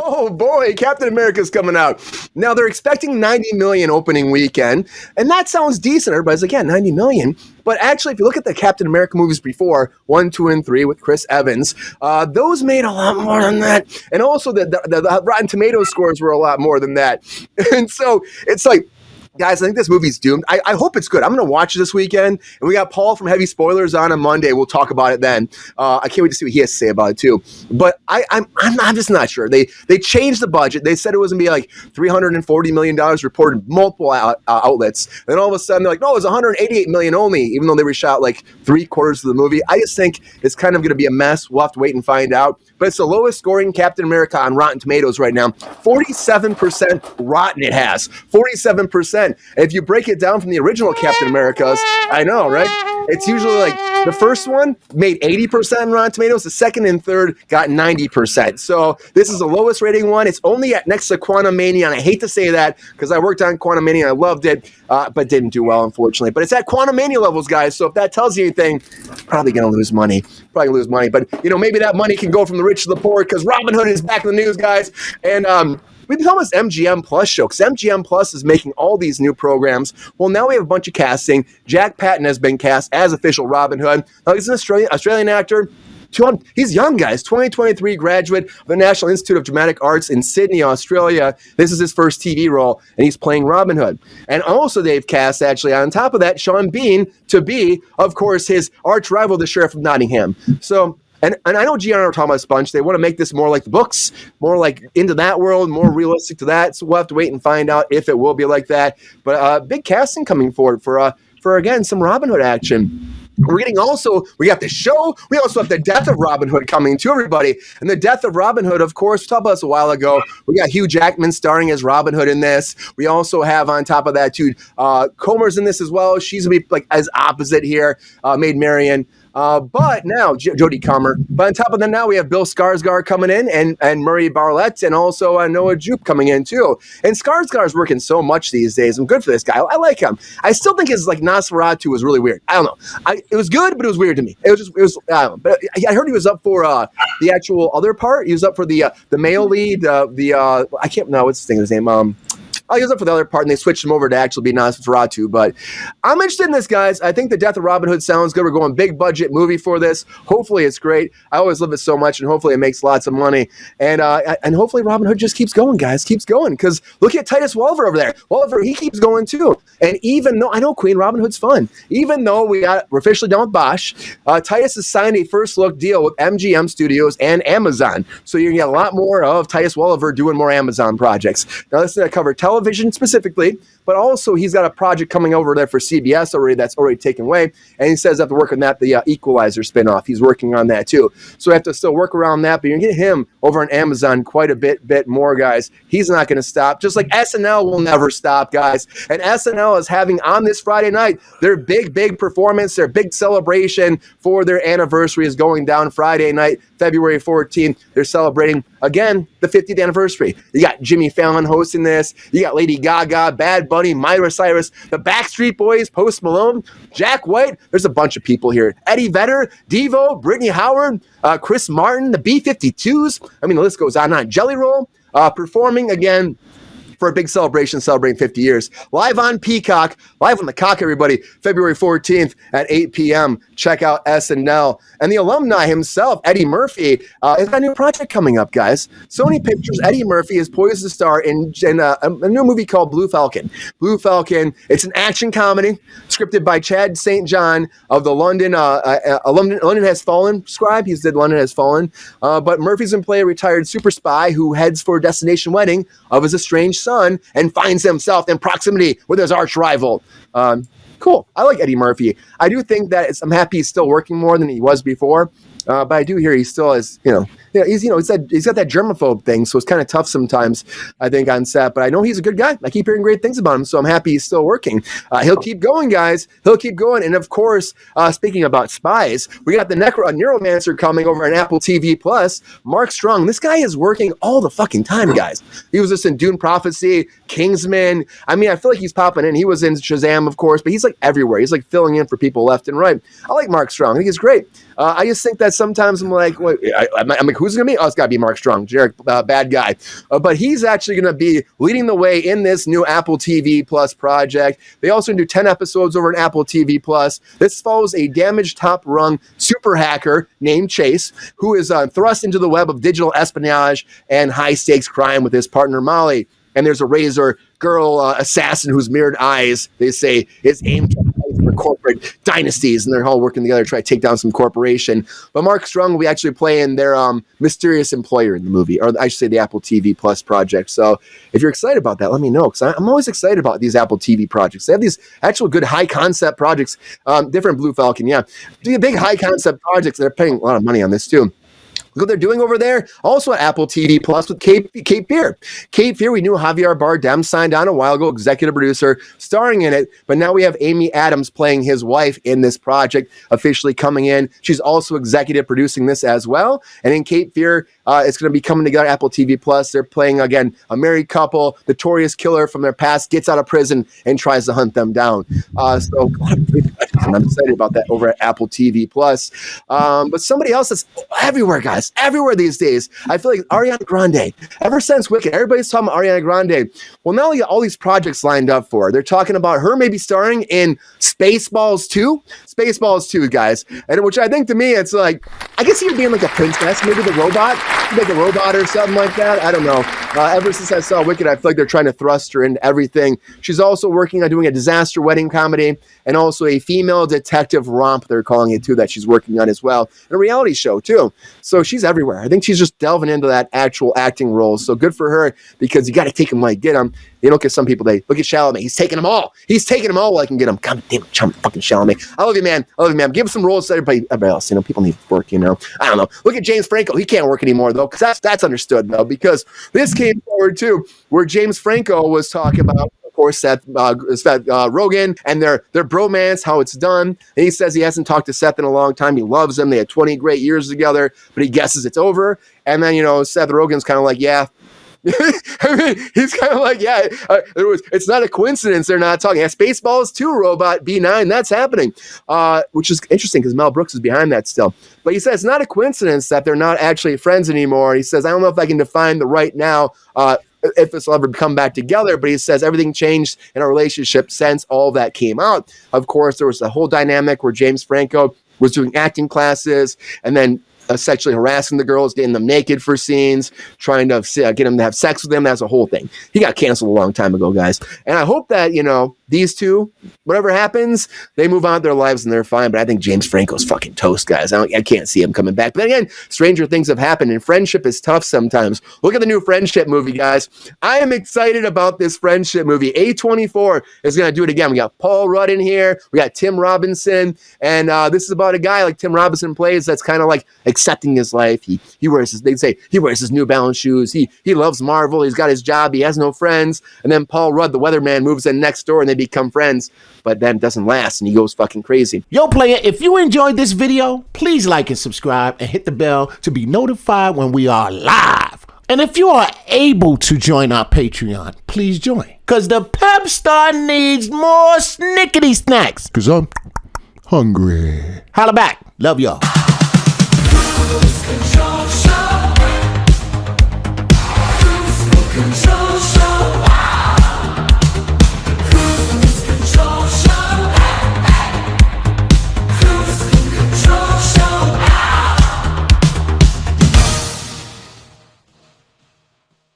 Oh boy, Captain America's coming out. Now they're expecting 90 million opening weekend, and that sounds decent. Everybody's like, yeah, 90 million. But actually, if you look at the Captain America movies before, 1, 2, and 3 with Chris Evans, those made a lot more than that. And also the Rotten Tomatoes scores were a lot more than that. And so it's like, guys, I think this movie's doomed. I hope it's good. I'm going to watch it this weekend. And we got Paul from Heavy Spoilers on Monday. We'll talk about it then. I can't wait to see what he has to say about it too. But I'm just not sure. They changed the budget. They said it was going to be like $340 million reported multiple outlets. Then all of a sudden they're like, no, it was $188 million only, even though they reshot like 3/4 of the movie. I just think it's kind of going to be a mess. We'll have to wait and find out. But it's the lowest scoring Captain America on Rotten Tomatoes right now. 47% rotten it has. 47%. And if you break it down from the original Captain Americas, I know, right? It's usually like the first one made 80% on Rotten Tomatoes. The second and third got 90%. So this is the lowest rating one. It's only next to Quantumania. And I hate to say that because I worked on Quantumania and I loved it, but didn't do well, unfortunately. But it's at Quantumania levels, guys. So if that tells you anything, probably going to lose money. But, maybe that money can go from the rich to the poor because Robin Hood is back in the news, guys. And, we become this MGM Plus show because MGM Plus is making all these new programs. Well, now we have a bunch of casting. Jack Patton has been cast as official Robin Hood. Now, he's an Australian actor. He's young, guys. 2023 graduate of the National Institute of Dramatic Arts in Sydney, Australia. This is his first TV role, and he's playing Robin Hood. And also they've cast, actually, on top of that, Sean Bean to be, of course, his arch rival, the Sheriff of Nottingham. So... And I know Gianna are talking about Sponge. They want to make this more like the books, more like into that world, more realistic to that. So we'll have to wait and find out if it will be like that. But big casting coming forward for again, some Robin Hood action. We got the show. We also have the death of Robin Hood coming to everybody. And the death of Robin Hood, of course, we talked about this a while ago. We got Hugh Jackman starring as Robin Hood in this. We also have on top of that, too, Comer's in this as well. She's going to be like as opposite here, Maid Marian. But now, Jodie Comer. But on top of that, now we have Bill Skarsgård coming in and Murray Bartlett and also Noah Jupe coming in too. And Skarsgård's working so much these days. I'm good for this guy. I like him. I still think his like Nosferatu was really weird. I don't know. It was good, but it was weird to me. I don't know. But I heard he was up for the actual other part. He was up for the male lead. I can't know what's his name. He was up for the other part, and they switched him over to actually be Nosferatu. But I'm interested in this, guys. I think The Death of Robin Hood sounds good. We're going big budget movie for this. Hopefully it's great. I always love it so much, and hopefully it makes lots of money. And hopefully Robin Hood just keeps going, guys. Keeps going. Because look at Titus Welliver over there. Welliver, he keeps going too. And even though, I know Queen Robin Hood's fun. Even though we're officially done with Bosch, Titus has signed a first look deal with MGM Studios and Amazon. So you're going to get a lot more of Titus Welliver doing more Amazon projects. Now this is going to cover television specifically, but also he's got a project coming over there for CBS already that's already taken away. And he says I have to work on that, the Equalizer spinoff. He's working on that too. So I have to still work around that, but you're going to get him over on Amazon quite a bit more, guys. He's not going to stop. Just like SNL will never stop, guys. And SNL is having on this Friday night their big performance, their big celebration for their anniversary is going down Friday night, February 14th. They're celebrating, again, the 50th anniversary. You got Jimmy Fallon hosting this. You got Lady Gaga, Bad Bunny, Miley Cyrus, the Backstreet Boys, Post Malone, Jack White. There's a bunch of people here. Eddie Vedder, Devo, Brittany Howard, Chris Martin, the B-52s. I mean, the list goes on. Jelly Roll performing again for a big celebration celebrating 50 years. Live on Peacock, live on the Cock, everybody, February 14th at 8 p.m. Check out SNL. And the alumni himself, Eddie Murphy, has got a new project coming up, guys. Sony Pictures, Eddie Murphy is poised to star in a new movie called Blue Falcon. Blue Falcon, it's an action comedy scripted by Chad St. John of the London Has Fallen scribe. He's did London Has Fallen. But Murphy's going to play a retired super spy who heads for a destination wedding of his estranged son and finds himself in proximity with his arch rival. Cool. I like Eddie Murphy. I do think that I'm happy he's still working more than he was before. But I do hear he still is, he's got that germaphobe thing, so it's kind of tough sometimes, I think, on set. But I know he's a good guy. I keep hearing great things about him, so I'm happy he's still working. He'll keep going, guys. He'll keep going. And of course, speaking about spies, we got the Neuromancer coming over on Apple TV Plus. Mark Strong. This guy is working all the fucking time, guys. He was just in Dune Prophecy, Kingsman. I mean, I feel like he's popping in. He was in Shazam, of course, but he's like everywhere. He's like filling in for people left and right. I like Mark Strong. I think he's great. I just think that sometimes I'm like, I'm like, who's it going to be? Oh, it's got to be Mark Strong, generic bad guy. But he's actually going to be leading the way in this new Apple TV Plus project. They also do 10 episodes over on Apple TV Plus. This follows a damaged top-rung super hacker named Chase, who is thrust into the web of digital espionage and high-stakes crime with his partner Molly. And there's a Razor girl assassin whose mirrored eyes, they say, is aimed for corporate dynasties, and they're all working together to try to take down some corporation. But Mark Strong will be actually playing their mysterious employer in the movie, or I should say the Apple TV Plus project. So if you're excited about that, let me know, because I'm always excited about these Apple TV projects. They have these actual good high-concept projects, different Blue Falcon, yeah. Big high-concept projects, and they're paying a lot of money on this, too. Look what they're doing over there. Also at Apple TV Plus with Cape Fear. Cape Fear, we knew Javier Bardem signed on a while ago, executive producer, starring in it. But now we have Amy Adams playing his wife in this project, officially coming in. She's also executive producing this as well. And in Cape Fear, it's going to be coming together Apple TV Plus. They're playing, again, a married couple, notorious killer from their past, gets out of prison and tries to hunt them down. So I'm excited about that over at Apple TV Plus. But somebody else that's everywhere, guys. Everywhere these days. I feel like Ariana Grande. Ever since Wicked, everybody's talking about Ariana Grande. Well, now you got all these projects lined up for her. They're talking about her maybe starring in Spaceballs 2. Spaceballs 2, guys. And which I think to me, it's like, I guess you're being like a princess, maybe the robot. Like a robot or something like that. I don't know. Ever since I saw Wicked, I feel like they're trying to thrust her into everything. She's also working on doing a disaster wedding comedy and also a female detective romp, they're calling it too, that she's working on as well. And a reality show too. So she's everywhere. I think she's just delving into that actual acting role. So good for her, because you got to take them like get them. You look at some people, they look at Chalamet. He's taking them all. He's taking them all while I can get them. God damn it, fucking Chalamet. I love you, man. I love you, man. Give him some roles to everybody else. You know, people need work, you know. I don't know. Look at James Franco. He can't work anymore, though, because that's understood, though, because this came forward, too, where James Franco was talking about, of course, Seth Rogen and their bromance, how it's done. And he says he hasn't talked to Seth in a long time. He loves him. They had 20 great years together, but he guesses it's over. And then, you know, Seth Rogen's kind of like, yeah. I mean, he's kind of like, yeah, it's not a coincidence they're not talking. Yeah, Spaceballs 2, Robot B9, that's happening, which is interesting because Mel Brooks is behind that still. But he says it's not a coincidence that they're not actually friends anymore. He says, I don't know if I can define the right now if this will ever come back together, but he says everything changed in our relationship since all that came out. Of course, there was a whole dynamic where James Franco was doing acting classes and then sexually harassing the girls, getting them naked for scenes, trying to get them to have sex with them. That's a whole thing. He got canceled a long time ago, guys. And I hope that, you know, these two, whatever happens, they move on with their lives and they're fine. But I think James Franco's fucking toast, guys. I can't see him coming back. But then again, stranger things have happened, and friendship is tough sometimes. Look at the new Friendship movie, guys. I am excited about this Friendship movie. A24 is going to do it again. We got Paul Rudd in here. We got Tim Robinson. And this is about a guy like Tim Robinson plays that's kind of like accepting his life. He wears his, they say he wears his New Balance shoes. He loves Marvel. He's got his job. He has no friends. And then Paul Rudd, the weatherman, moves in next door and they become friends. But then it doesn't last and he goes fucking crazy. Yo, player, if you enjoyed this video, please like and subscribe and hit the bell to be notified when we are live. And if you are able to join our Patreon, please join. Because the Pepestar needs more snickety snacks. Because I'm hungry. Holla back. Love y'all.